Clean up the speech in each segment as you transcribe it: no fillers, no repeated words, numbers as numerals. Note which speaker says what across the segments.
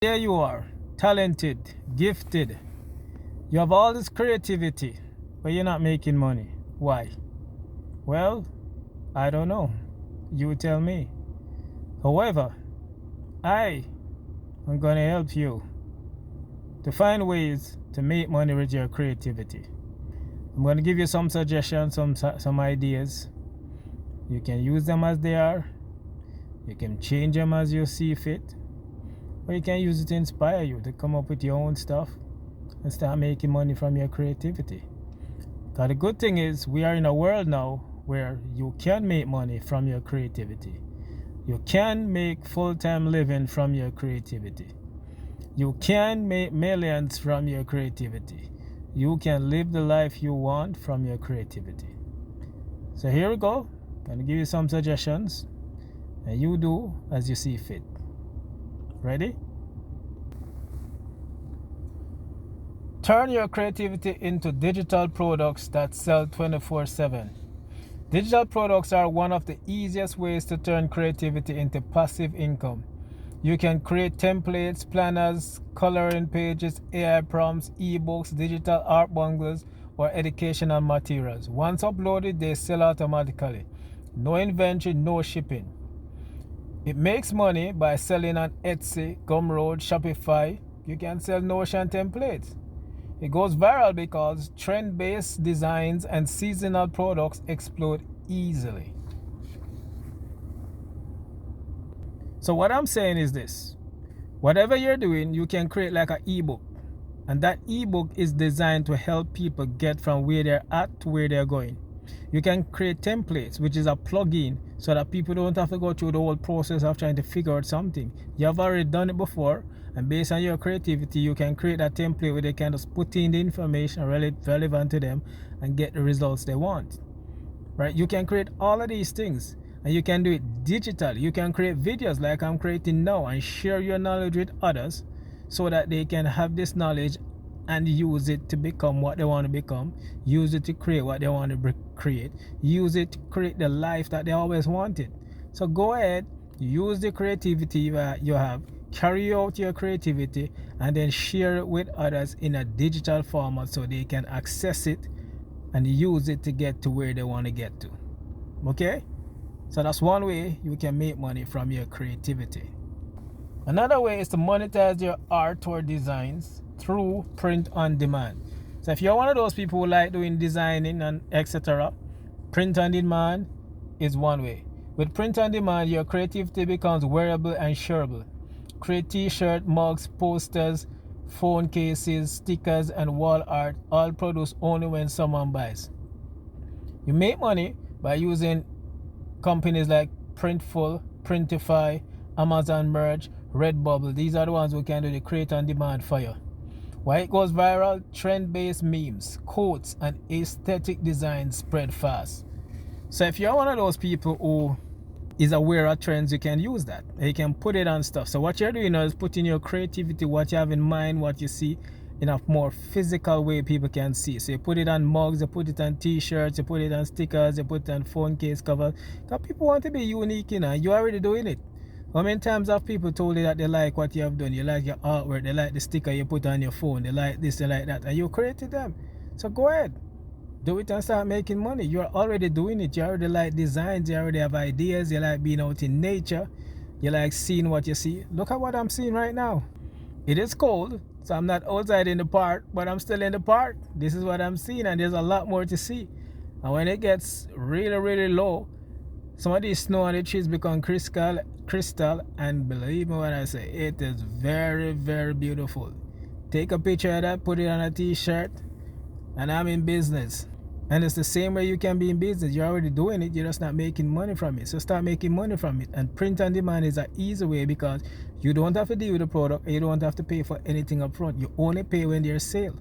Speaker 1: There you are, talented, gifted. You have all this creativity, but you're not making money. Why? Well, I don't know. You tell me. However, I am going to help you to find ways to make money with your creativity. I'm going to give you some suggestions, some ideas. You can use them as they are. You can change them as you see fit. Or you can use it to inspire you to come up with your own stuff and start making money from your creativity. Because the good thing is, we are in a world now where you can make money from your creativity. You can make full-time living from your creativity. You can make millions from your creativity. You can live the life you want from your creativity. So here we go. I'm going to give you some suggestions, and you do as you see fit. Ready? Turn your creativity into digital products that sell 24/7. Digital products are one of the easiest ways to turn creativity into passive income. You can create templates, planners, coloring pages, AI prompts, eBooks, digital art bundles, or educational materials. Once uploaded, they sell automatically. No inventory, no shipping. It makes money by selling on Etsy, Gumroad, Shopify. You can sell Notion templates. It goes viral because trend-based designs and seasonal products explode easily. So what I'm saying is this. Whatever you're doing, you can create like an ebook. And that ebook is designed to help people get from where they're at to where they're going. You can create templates, which is a plugin, so that people don't have to go through the whole process of trying to figure out something. You have already done it before, and based on your creativity, you can create that template where they can just put in the information relevant to them and get the results they want. Right? You can create all of these things, and you can do it digitally. You can create videos like I'm creating now and share your knowledge with others so that they can have this knowledge and use it to become what they want to become, use it to create what they want to create, use it to create the life that they always wanted. So go ahead, use the creativity you have, carry out your creativity, and then share it with others in a digital format so they can access it and use it to get to where they want to get to. Okay? So that's one way you can make money from your creativity. Another way is to monetize your art or designs through print on demand. So if you're one of those people who like doing designing and etc., print on demand is one way. With print on demand, your creativity becomes wearable and shareable. Create t-shirt, mugs, posters, phone cases, stickers, and wall art, all produced only when someone buys. You make money by using companies like Printful, Printify, Amazon Merch, Redbubble. These are the ones who can do the create on demand for you. Why it goes viral? Trend-based memes, quotes, and aesthetic designs spread fast. So if you're one of those people who is aware of trends, you can use that. You can put it on stuff. So what you're doing now is putting your creativity, what you have in mind, what you see, in a more physical way people can see. So you put it on mugs, you put it on t-shirts, you put it on stickers, you put it on phone case covers. Because people want to be unique, you know, and you're already doing it. How many times have people told you that they like what you have done? You like your artwork, they like the sticker you put on your phone, they like this, they like that, and you created them. So go ahead, do it and start making money. You're already doing it. You already like designs, you already have ideas, you like being out in nature, you like seeing what you see. Look at what I'm seeing right now. It is cold, so I'm not outside in the park, but I'm still in the park. This is what I'm seeing, and there's a lot more to see. And when it gets really, really low, some of these snow on the trees become crystal, and believe me when I say it is very, very beautiful. Take a picture of that, put it on a t-shirt, and I'm in business. And it's the same way you can be in business. You're already doing it, you're just not making money from it. So start making money from it. And print on demand is an easy way because you don't have to deal with the product and you don't have to pay for anything up front. You only pay when there's sale.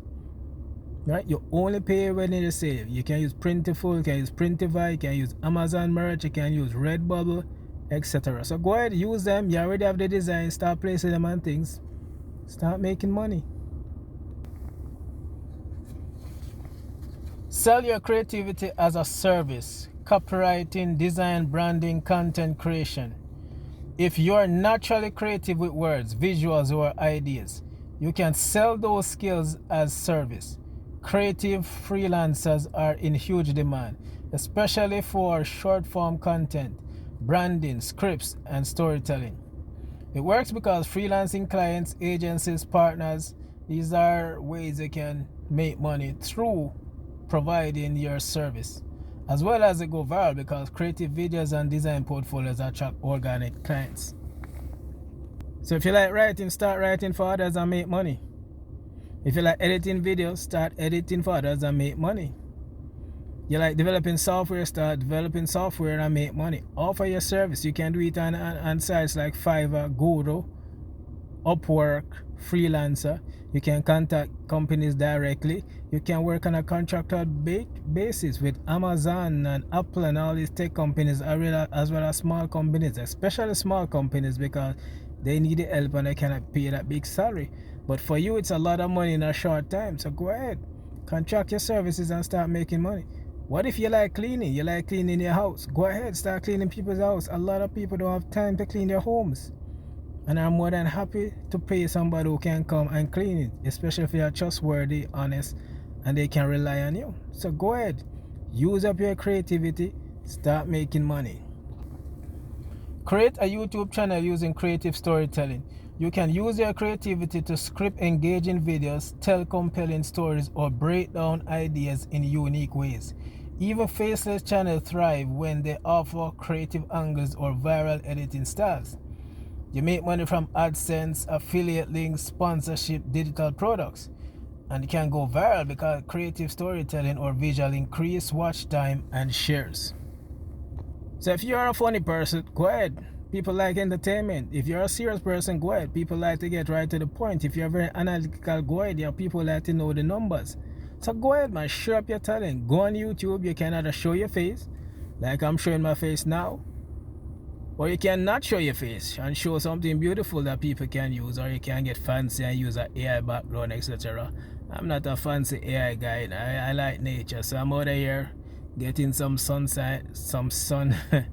Speaker 1: Right? You only pay when there's sale. You can use Printful, you can use Printify, you can use Amazon Merch, you can use Redbubble, etc. So go ahead, use them. You already have the design, start placing them on things. Start making money. Sell your creativity as a service. Copywriting, design, branding, content creation. If you're naturally creative with words, visuals, or ideas, you can sell those skills as service. Creative freelancers are in huge demand, especially for short form content, branding, scripts, and storytelling. It works because freelancing clients, agencies, partners, these are ways you can make money through providing your service. As well as it go viral because creative videos and design portfolios attract organic clients. So if you like writing, start writing for others and make money. If you like editing videos, start editing for others and make money. You like developing software, start developing software and make money. Offer your service. You can do it on sites like Fiverr, Guru, Upwork, Freelancer. You can contact companies directly. You can work on a contractual basis with Amazon and Apple and all these tech companies, as well as small companies, especially small companies, because they need the help and they cannot pay that big salary. But for you, it's a lot of money in a short time. So go ahead, contract your services and start making money. What if you like cleaning? You like cleaning your house. Go ahead, start cleaning people's house. A lot of people don't have time to clean their homes. And I'm more than happy to pay somebody who can come and clean it, especially if you're trustworthy, honest, and they can rely on you. So go ahead, use up your creativity, start making money. Create a YouTube channel using creative storytelling. You can use your creativity to script engaging videos, tell compelling stories, or break down ideas in unique ways. Even faceless channels thrive when they offer creative angles or viral editing styles. You make money from AdSense, affiliate links, sponsorship, digital products. And it can go viral because creative storytelling or visual increase watch time and shares. So if you're a funny person, go ahead. People like entertainment. If you're a serious person, go ahead. People like to get right to the point. If you're very analytical, go ahead. Your people like to know the numbers. So go ahead, man. Show up your talent. Go on YouTube. You can either show your face, like I'm showing my face now, or you can not show your face and show something beautiful that people can use, or you can get fancy and use an AI background, etc. I'm not a fancy AI guy. I like nature, so I'm out of here getting some sunshine, some sunshine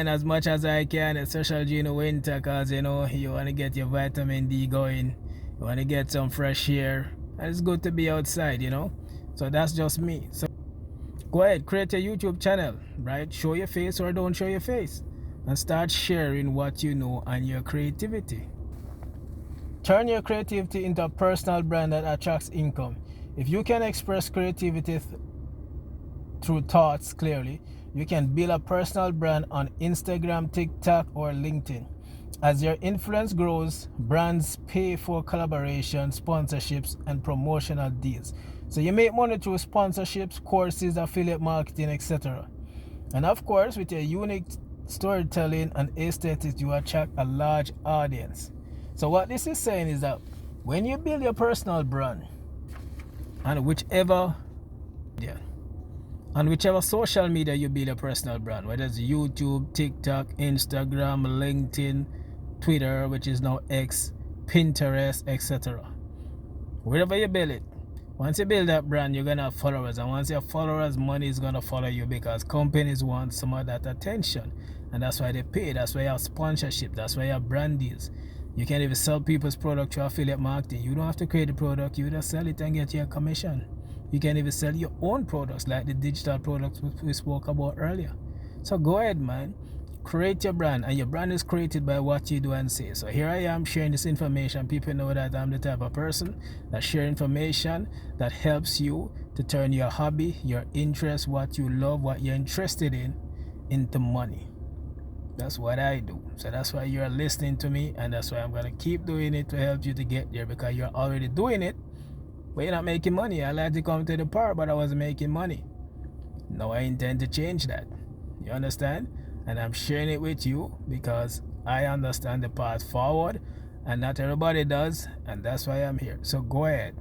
Speaker 1: as much as I can, especially during the winter, because you want to get your vitamin D going, you want to get some fresh air, and it's good to be outside. So that's just me. So go ahead, create a YouTube channel, right? Show your face or don't show your face, and start sharing what you know and your creativity. Turn your creativity into a personal brand that attracts income. If you can express creativity through thoughts clearly, you can build a personal brand on Instagram, TikTok, or LinkedIn. As your influence grows, brands pay for collaboration, sponsorships, and promotional deals. So you make money through sponsorships, courses, affiliate marketing, etc. And of course, with your unique storytelling and aesthetics, you attract a large audience. So what this is saying is that when you build your personal brand, and whichever social media you build a personal brand, whether it's YouTube, TikTok, Instagram, LinkedIn, Twitter, which is now X, Pinterest, etc. Wherever you build it, once you build that brand, you're gonna have followers, and once you have followers, money is gonna follow you because companies want some of that attention, and that's why they pay. That's why you have sponsorship. That's why you have brand deals. You can even sell people's product through affiliate marketing. You don't have to create the product. You just sell it and get your commission. You can even sell your own products, like the digital products we spoke about earlier. So go ahead, man. Create your brand, and your brand is created by what you do and say. So here I am sharing this information. People know that I'm the type of person that share information that helps you to turn your hobby, your interest, what you love, what you're interested in, into money. That's what I do. So that's why you're listening to me, and that's why I'm going to keep doing it to help you to get there, because you're already doing it, but you're not making money. I like to come to the part, but I wasn't making money. Now I intend to change that. You understand? And I'm sharing it with you because I understand the path forward, and not everybody does, and that's why I'm here. So go ahead,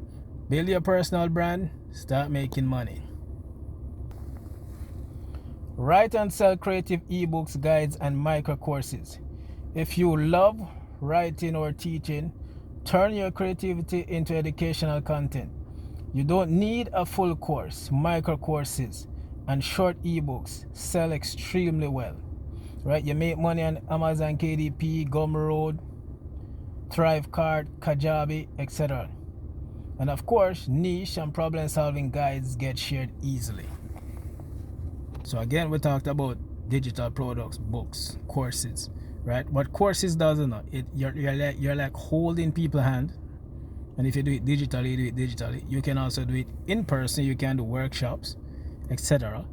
Speaker 1: build your personal brand, start making money. Write and sell creative ebooks, guides, and micro courses. If you love writing or teaching, turn your creativity into educational content. You don't need a full course. Micro courses and short ebooks sell extremely well. right? You make money on Amazon, KDP, Gumroad, Thrivecart, Kajabi, etc. And of course, niche and problem solving guides get shared easily. So again, we talked about digital products, books, courses, right? What courses does not, you're like holding people's hand. And if you do it digitally, you do it digitally. You can also do it in person. You can do workshops, etc.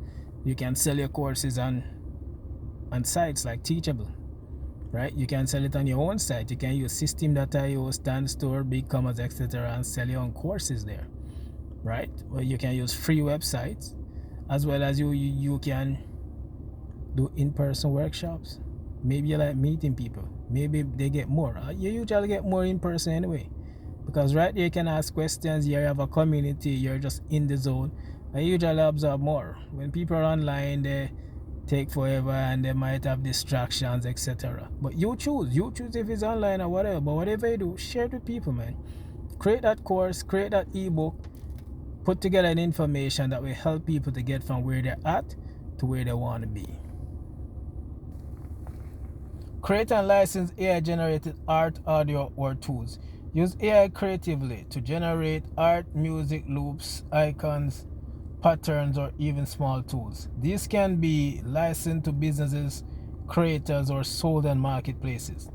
Speaker 1: You can sell your courses on sites like Teachable, right? You can sell it on your own site. You can use System.io, StanStore, BigCommerce, etc. and sell your own courses there, right? Or you can use free websites, as well as you can do in-person workshops. Maybe you like meeting people. Maybe they get more. You usually get more in person anyway, because right there you can ask questions. You have a community. You're just in the zone. I usually absorb more. When people are online, they take forever and they might have distractions, etc. But you choose if it's online or whatever. But whatever you do, share it with people, man. Create that course, create that ebook, put together an information that will help people to get from where they're at to where they want to be. Create and license AI generated art, audio, or tools. Use AI creatively to generate art, music, loops, icons, patterns, or even small tools. These can be licensed to businesses, creators, or sold on marketplaces.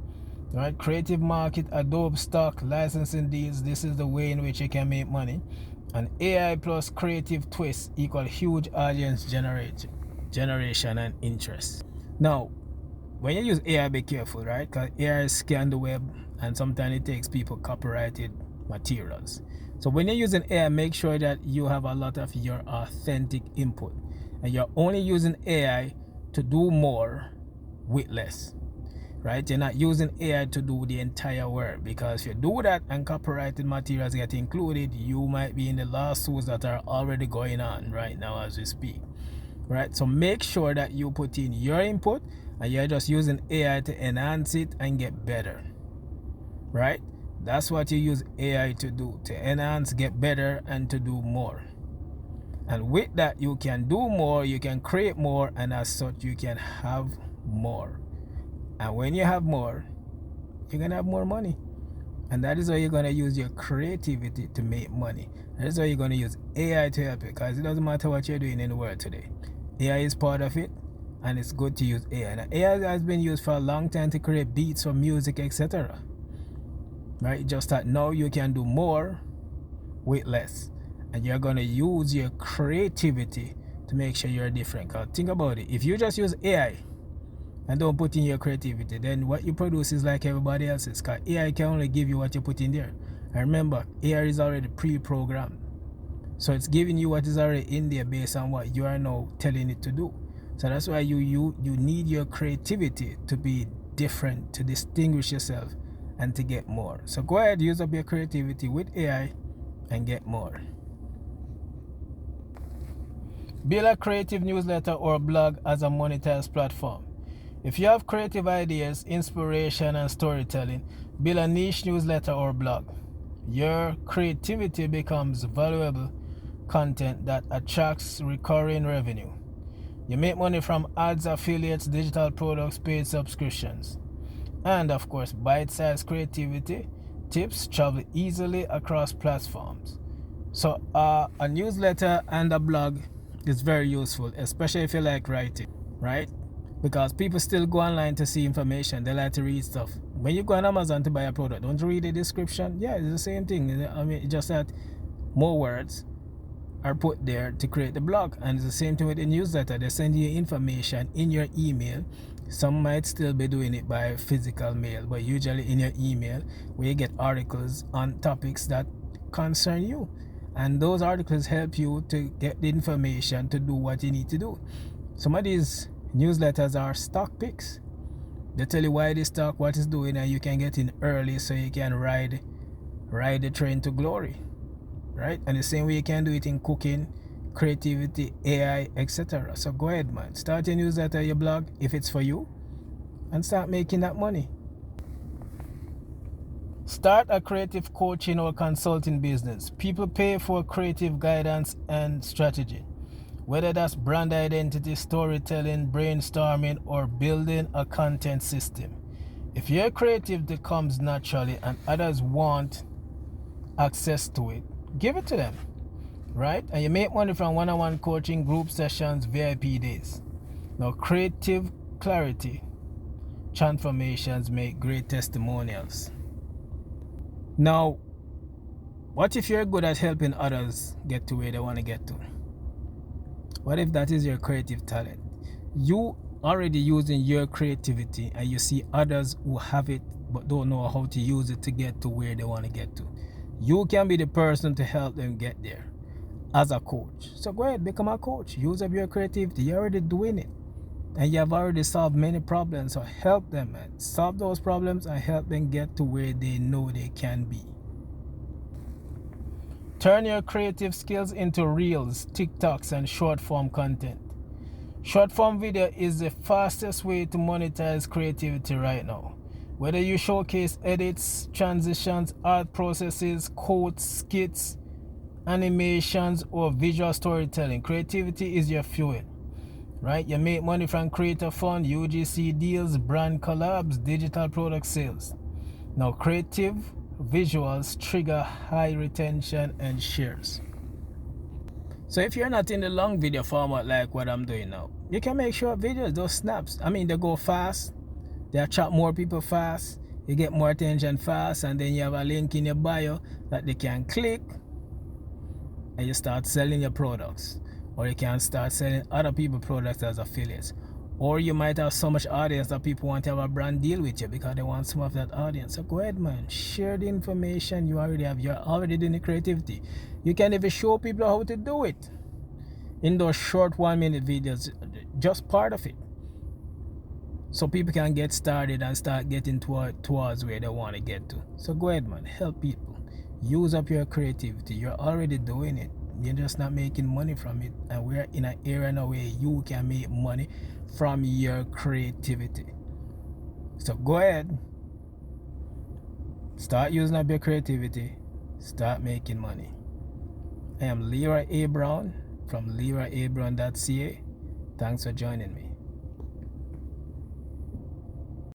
Speaker 1: Right? Creative market, Adobe stock, licensing deals. This is the way in which you can make money. And AI plus creative twist equal huge audience generation and interest. Now, when you use AI, be careful, right? Because AI scan the web and sometimes it takes people copyrighted materials. So when you're using AI, make sure that you have a lot of your authentic input and you're only using AI to do more with less, right? You're not using AI to do the entire work, because if you do that and copyrighted materials get included, you might be in the lawsuits that are already going on right now as we speak, right? So make sure that you put in your input and you're just using AI to enhance it and get better, right? That's what you use AI to do, to enhance, get better, and to do more. And with that, you can do more, you can create more, and as such, you can have more. And when you have more, you're going to have more money. And that is how you're going to use your creativity to make money. That is how you're going to use AI to help you, because it doesn't matter what you're doing in the world today. AI is part of it, and it's good to use AI. Now, AI has been used for a long time to create beats for music, etc. Right? Just that now you can do more with less. And you're going to use your creativity to make sure you're different. Because think about it. If you just use AI and don't put in your creativity, then what you produce is like everybody else's. Because AI can only give you what you put in there. And remember, AI is already pre-programmed. So it's giving you what is already in there based on what you are now telling it to do. So that's why you need your creativity to be different, to distinguish yourself and to get more. So go ahead, use up your creativity with AI and get more. Build a creative newsletter or blog as a monetized platform. If you have creative ideas, inspiration, and storytelling, build a niche newsletter or blog. Your creativity becomes valuable content that attracts recurring revenue. You make money from ads, affiliates, digital products, paid subscriptions. And of course, bite-sized creativity tips travel easily across platforms. So a newsletter and a blog is very useful, especially if you like writing, right? Because people still go online to see information. They like to read stuff. When you go on Amazon to buy a product, don't you read the description? Yeah, it's the same thing. I mean, it's just that more words are put there to create the blog. And it's the same thing with the newsletter. They send you information in your email. Some might still be doing it by physical mail, but usually in your email, where you get articles on topics that concern you. And those articles help you to get the information to do what you need to do. Some of these newsletters are stock picks. They tell you why this stock, what it's doing, and you can get in early so you can ride the train to glory, right? And the same way you can do it in cooking, creativity, AI, etc. So go ahead, man, start your newsletter, your blog, if it's for you, and start making that money. Start a creative coaching or consulting business. People pay for creative guidance and strategy. Whether that's brand identity, storytelling, brainstorming, or building a content system. If your creativity comes naturally and others want access to it, give it to them, right? And you make money from one-on-one coaching, group sessions, VIP days. Now, creative clarity transformations make great testimonials. Now, what if you're good at helping others get to where they want to get to? What if that is your creative talent? You already using your creativity and you see others who have it but don't know how to use it to get to where they want to get to. You can be the person to help them get there as a coach. So go ahead, become a coach. Use up your creativity. You're already doing it. And you have already solved many problems. So help them, man. Solve those problems and help them get to where they know they can be. Turn your creative skills into reels, TikToks, and short form content. Short form video is the fastest way to monetize creativity right now. Whether you showcase edits, transitions, art processes, quotes, skits, animations, or visual storytelling, creativity is your fuel, right? You make money from creator fund, UGC deals, brand collabs, digital product sales. Now, creative visuals trigger high retention and shares. So if you're not in the long video format like what I'm doing now, you can make short videos, those snaps. I mean, they go fast, they attract more people fast, you get more attention fast, and then you have a link in your bio that they can click and you start selling your products. Or you can start selling other people's products as affiliates. Or you might have so much audience that people want to have a brand deal with you because they want some of that audience. So go ahead, man. Share the information you already have. You're already doing the creativity. You can even show people how to do it in those short 1-minute videos. Just part of it. So people can get started and start getting towards where they want to get to. So go ahead, man. Help people. Use up your creativity. You're already doing it. You're just not making money from it. And we're in an era now where you can make money from your creativity. So go ahead. Start using up your creativity. Start making money. I am Leroy A. Brown from leroyabrown.ca. Thanks for joining me.